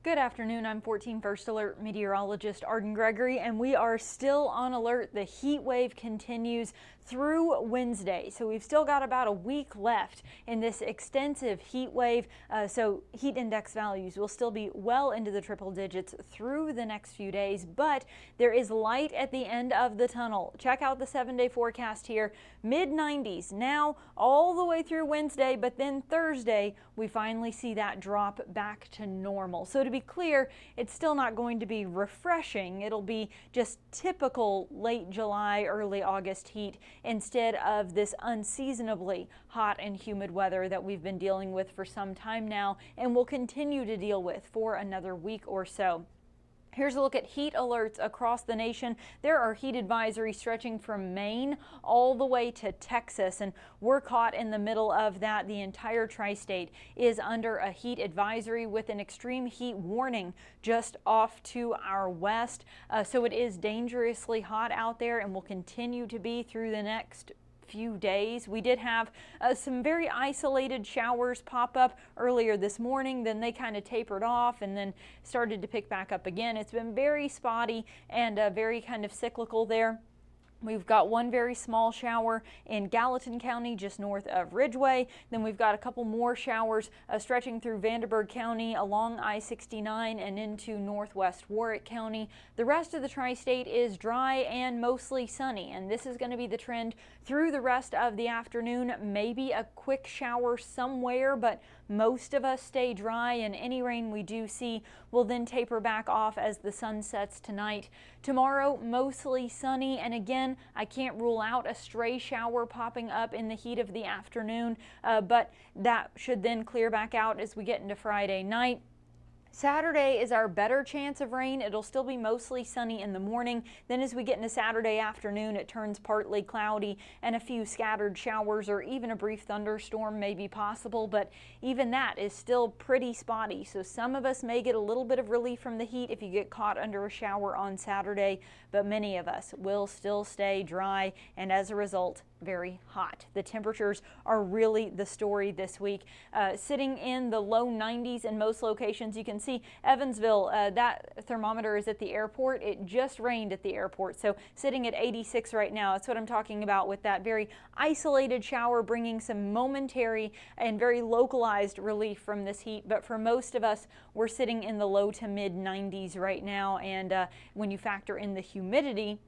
Good afternoon. I'm 14 First Alert meteorologist Arden Gregory, and we are still on alert. The heat wave continues through Wednesday, so we've still got about a week left in this extensive heat wave. So heat index values will still be well into the triple digits through the next few days, but there is light at the end of the tunnel. Check out the 7-day forecast here. Mid-90s now all the way through Wednesday, but then Thursday we finally see that drop back to normal. So to be clear, it's still not going to be refreshing. It'll be just typical late July, early August heat instead of this unseasonably hot and humid weather that we've been dealing with for some time now and will continue to deal with for another week or so. Here's a look at heat alerts across the nation. There are heat advisories stretching from Maine all the way to Texas, and we're caught in the middle of that. The entire tri-state is under a heat advisory with an extreme heat warning just off to our west. So it is dangerously hot out there and will continue to be through the next few days. We did have some very isolated showers pop up earlier this morning, then they kind of tapered off and then started to pick back up again. It's been very spotty and very kind of cyclical there. We've got one very small shower in Gallatin County just north of Ridgeway. Then we've got a couple more showers stretching through Vanderburgh County along I-69 and into northwest Warwick County. The rest of the tri-state is dry and mostly sunny, and this is going to be the trend through the rest of the afternoon. Maybe a quick shower somewhere, but most of us stay dry, and any rain we do see will then taper back off as the sun sets tonight. Tomorrow, mostly sunny, and again, I can't rule out a stray shower popping up in the heat of the afternoon, but that should then clear back out as we get into Friday night. Saturday is our better chance of rain. It'll still be mostly sunny in the morning. Then as we get into Saturday afternoon, it turns partly cloudy and a few scattered showers or even a brief thunderstorm may be possible, but even that is still pretty spotty. So some of us may get a little bit of relief from the heat if you get caught under a shower on Saturday, but many of us will still stay dry and as a result, very hot. The temperatures are really the story this week. Sitting in the low 90s in most locations. You can see Evansville, that thermometer is at the airport. It just rained at the airport, so sitting at 86 right now. That's what I'm talking about with that very isolated shower bringing some momentary and very localized relief from this heat. But for most of us, we're sitting in the low to mid 90s right now, and when you factor in the humidity,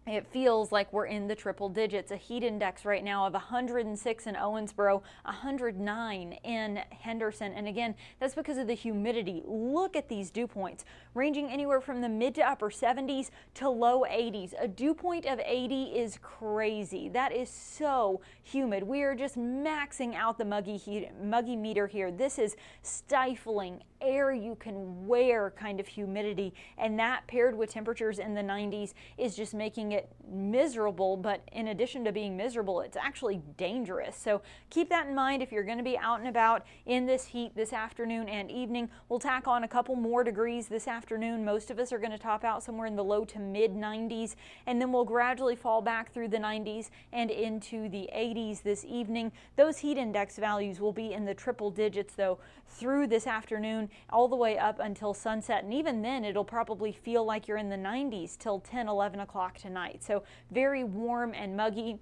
it feels like we're in the triple digits. A heat index right now of 106 in Owensboro, 109 in Henderson. And again, that's because of the humidity. Look at these dew points ranging anywhere from the mid to upper 70s to low 80s. A dew point of 80 is crazy. That is so humid. We are just maxing out the muggy meter here. This is stifling air you can wear kind of humidity, and that paired with temperatures in the 90s is just making it miserable. But in addition to being miserable, it's actually dangerous. So keep that in mind if you're going to be out and about in this heat this afternoon and evening. We'll tack on a couple more degrees this afternoon. Most of us are going to top out somewhere in the low to mid 90s, and then we'll gradually fall back through the 90s and into the 80s this evening. Those heat index values will be in the triple digits though through this afternoon all the way up until sunset, and even then it'll probably feel like you're in the 90s till 10-11 o'clock tonight. So very warm and muggy.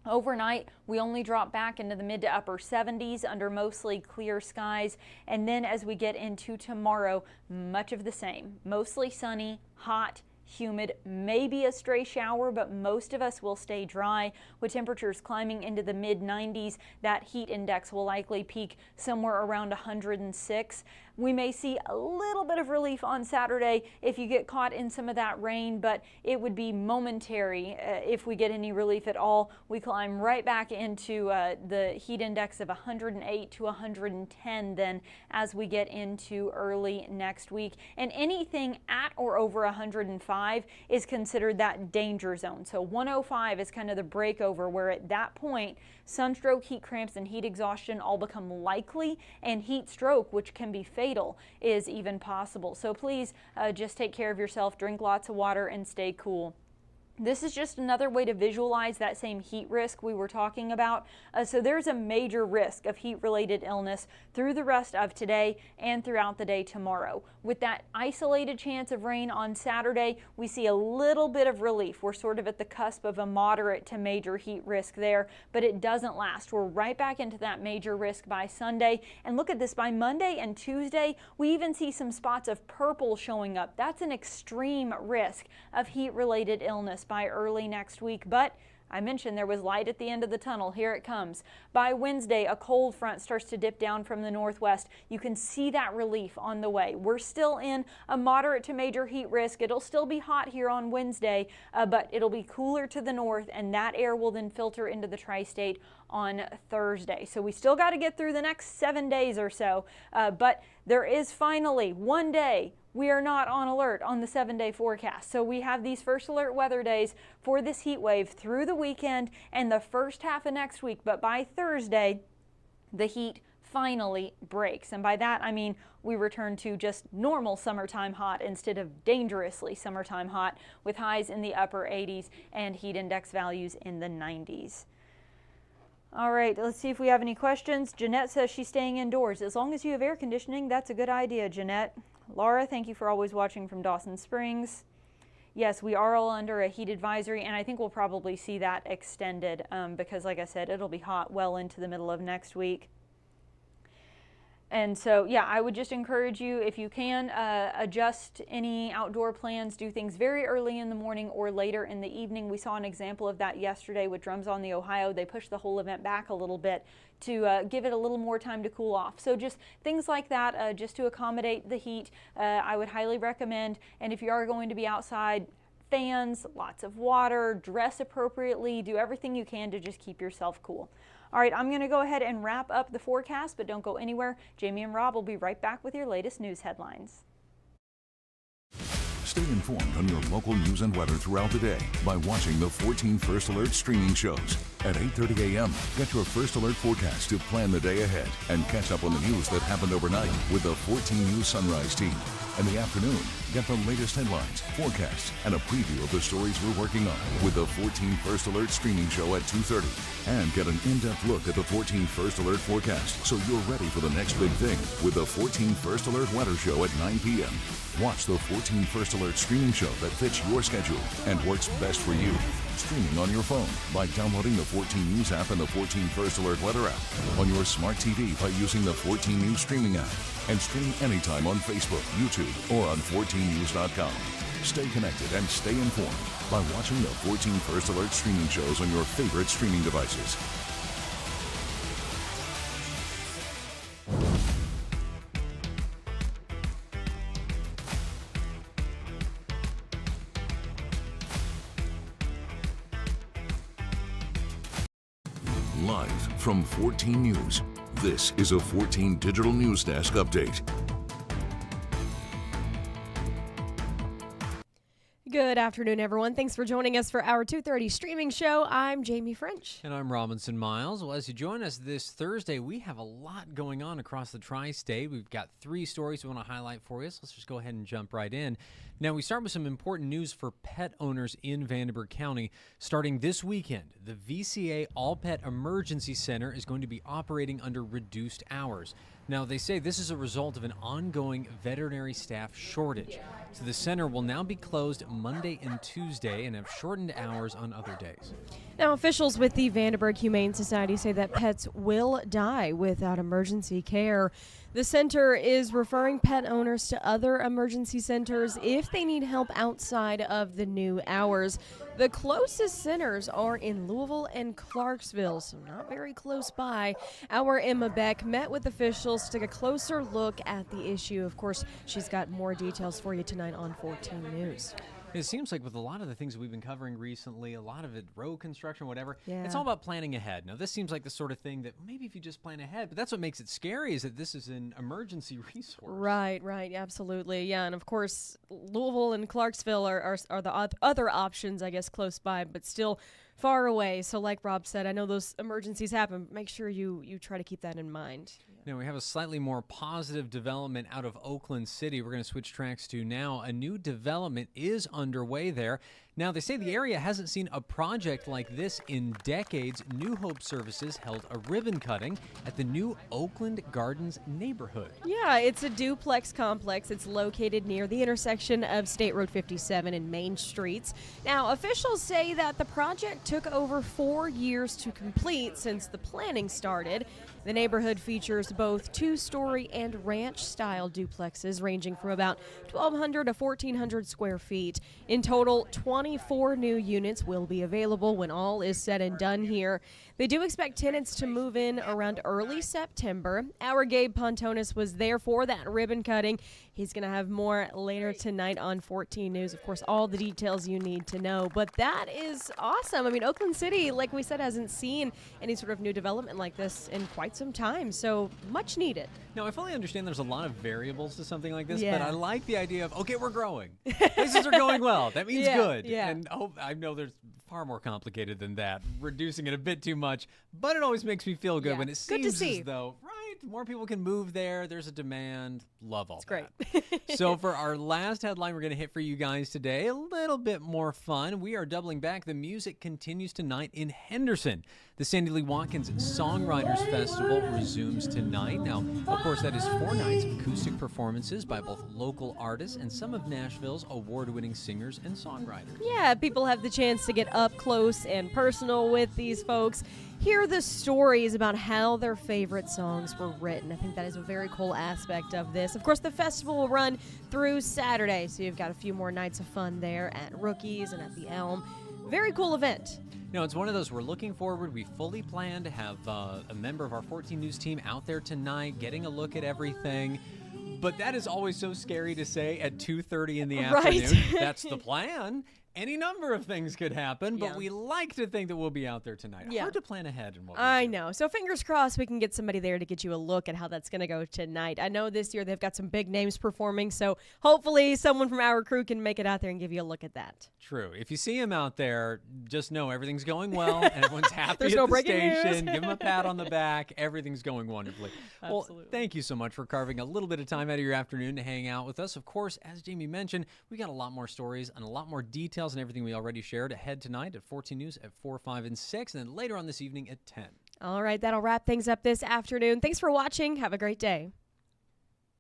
Overnight, we only drop back into the mid to upper 70s under mostly clear skies. And then as we get into tomorrow, much of the same. Mostly sunny, hot, humid, maybe a stray shower, but most of us will stay dry with temperatures climbing into the mid 90s. That heat index will likely peak somewhere around 106. We may see a little bit of relief on Saturday if you get caught in some of that rain, but it would be momentary if we get any relief at all. We climb right back into the heat index of 108 to 110 then as we get into early next week. And anything at or over 105 is considered that danger zone. So 105 is kind of the breakover where at that point, sunstroke, heat cramps, and heat exhaustion all become likely, and heat stroke, which can be fatal, is even possible. So please just take care of yourself, drink lots of water, and stay cool. This is just another way to visualize that same heat risk we were talking about. So there's a major risk of heat-related illness through the rest of today and throughout the day tomorrow. With that isolated chance of rain on Saturday, we see a little bit of relief. We're sort of at the cusp of a moderate to major heat risk there, but it doesn't last. We're right back into that major risk by Sunday. And look at this, by Monday and Tuesday, we even see some spots of purple showing up. That's an extreme risk of heat-related illness by early next week, but I mentioned there was light at the end of the tunnel. Here it comes. By Wednesday, a cold front starts to dip down from the northwest. You can see that relief on the way. We're still in a moderate to major heat risk. It'll still be hot here on Wednesday, but it'll be cooler to the north, and that air will then filter into the tri-state on Thursday. So we still got to get through the next 7 days or so, but there is finally one day we are not on alert on the 7-day forecast. So we have these first alert weather days for this heat wave through the weekend and the first half of next week. But by Thursday, the heat finally breaks. And by that, I mean we return to just normal summertime hot instead of dangerously summertime hot, with highs in the upper 80s and heat index values in the 90s. All right, let's see if we have any questions. Jeanette says she's staying indoors. As long as you have air conditioning, that's a good idea, Jeanette. Laura, thank you for always watching from Dawson Springs. Yes, we are all under a heat advisory, and I think we'll probably see that extended because, like I said, it'll be hot well into the middle of next week. And so, yeah, I would just encourage you, if you can, adjust any outdoor plans, do things very early in the morning or later in the evening. We saw an example of that yesterday with Drums on the Ohio. They pushed the whole event back a little bit to give it a little more time to cool off. So just things like that, just to accommodate the heat, I would highly recommend. And if you are going to be outside, fans, lots of water, dress appropriately, do everything you can to just keep yourself cool. All right, I'm going to go ahead and wrap up the forecast, but don't go anywhere. Jamie and Rob will be right back with your latest news headlines. Stay informed on your local news and weather throughout the day by watching the 14 First Alert streaming shows. At 8:30 a.m., get your First Alert forecast to plan the day ahead and catch up on the news that happened overnight with the 14 News Sunrise team. In the afternoon, get the latest headlines, forecasts, and a preview of the stories we're working on with the 14 First Alert streaming show at 2:30. And get an in-depth look at the 14 First Alert forecast so you're ready for the next big thing with the 14 First Alert weather show at 9 p.m. Watch the 14 First Alert streaming show that fits your schedule and works best for you. Streaming on your phone by downloading the 14 News app and the 14 First Alert weather app. On your smart TV by using the 14 News streaming app. And stream anytime on Facebook, YouTube, or on 14news.com. Stay connected and stay informed by watching the 14 First Alert streaming shows on your favorite streaming devices. Live from 14 News, this is a 14 Digital News Desk update. Good afternoon, everyone. Thanks for joining us for our 2:30 streaming show. I'm Jamie French. And I'm Robinson Miles. Well, as you join us this Thursday, we have a lot going on across the tri-state. We've got 3 stories we want to highlight for you, so let's just go ahead and jump right in. Now, we start with some important news for pet owners in Vanderburgh County. Starting this weekend, the VCA All Pet Emergency Center is going to be operating under reduced hours. Now, they say this is a result of an ongoing veterinary staff shortage. So the center will now be closed Monday and Tuesday and have shortened hours on other days. Now, officials with the Vanderburgh Humane Society say that pets will die without emergency care. The center is referring pet owners to other emergency centers if they need help outside of the new hours. The closest centers are in Louisville and Clarksville, so not very close by. Our Emma Beck met with officials to take a closer look at the issue. Of course, she's got more details for you tonight on 14 News. It seems like with a lot of the things that we've been covering recently, a lot of it, road construction, whatever, Yeah. It's all about planning ahead. Now, this seems like the sort of thing that maybe if you just plan ahead, but that's what makes it scary is that this is an emergency resource. Right, absolutely. Yeah, and of course, Louisville and Clarksville are the other options, I guess, close by, but still far away. So like Rob said, I know those emergencies happen, but make sure you try to keep that in mind. Now we have a slightly more positive development out of Oakland City. We're going to switch tracks to now. A new development is underway there. Now, they say the area hasn't seen a project like this in decades. New Hope Services held a ribbon cutting at the new Oakland Gardens neighborhood. Yeah, it's a duplex complex. It's located near the intersection of State Road 57 and Main Streets. Now, officials say that the project took over 4 years to complete since the planning started. The neighborhood features both two-story and ranch-style duplexes ranging from about 1,200 to 1,400 square feet. In total, 24 new units will be available when all is said and done here. They do expect tenants to move in around early September. Our Gabe Pontonis was there for that ribbon cutting. He's going to have more later tonight on 14 News. Of course, all the details you need to know. But that is awesome. I mean, Oakland City, like we said, hasn't seen any sort of new development like this in quite some time. So much needed. Now, I fully understand there's a lot of variables to something like this, Yeah. but I like the idea of, okay, we're growing. Places are going well. That means Yeah, good. yeah. And I know there's far more complicated than that, reducing it a bit too much, but it always makes me feel good Yeah. when it Good to seems see. as though, right, more people can move there. There's a demand. Love all It's great. that. So for our last headline we're going to hit for you guys today, a little bit more fun. We are doubling back. The music continues tonight in Henderson. The Sandy Lee Watkins Songwriters Festival resumes tonight. Now, of course, that is 4 nights of acoustic performances by both local artists and some of Nashville's award-winning singers and songwriters. Yeah, people have the chance to get up close and personal with these folks. Hear the stories about how their favorite songs were written. I think that is a very cool aspect of this. Of course, the festival will run through Saturday, so you've got a few more nights of fun there at Rookies and at the Elm. Very cool event. No, it's one of those we're looking forward. We fully plan to have a member of our 14 News team out there tonight, getting a look at everything. But that is always so scary to say at 2:30 in the Right. afternoon. That's the plan. Any number of things could happen, but Yeah. we like to think that we'll be out there tonight. Yeah. Hard to plan ahead in what we I do. know. So fingers crossed we can get somebody there to get you a look at how that's going to go tonight. I know this year they've got some big names performing, so hopefully someone from our crew can make it out there and give you a look at that. True. If you see him out there, just know everything's going well and everyone's happy There's at no the breaking news. station. Give him a pat on the back. Everything's going wonderfully. Well, Absolutely. thank you so much for carving a little bit of time out of your afternoon to hang out with us. Of course, as Jamie mentioned, we got a lot more stories and a lot more details and everything we already shared ahead tonight at 14 News at 4, 5, and 6, and then later on this evening at 10. All right, that'll wrap things up this afternoon. Thanks for watching. Have a great day.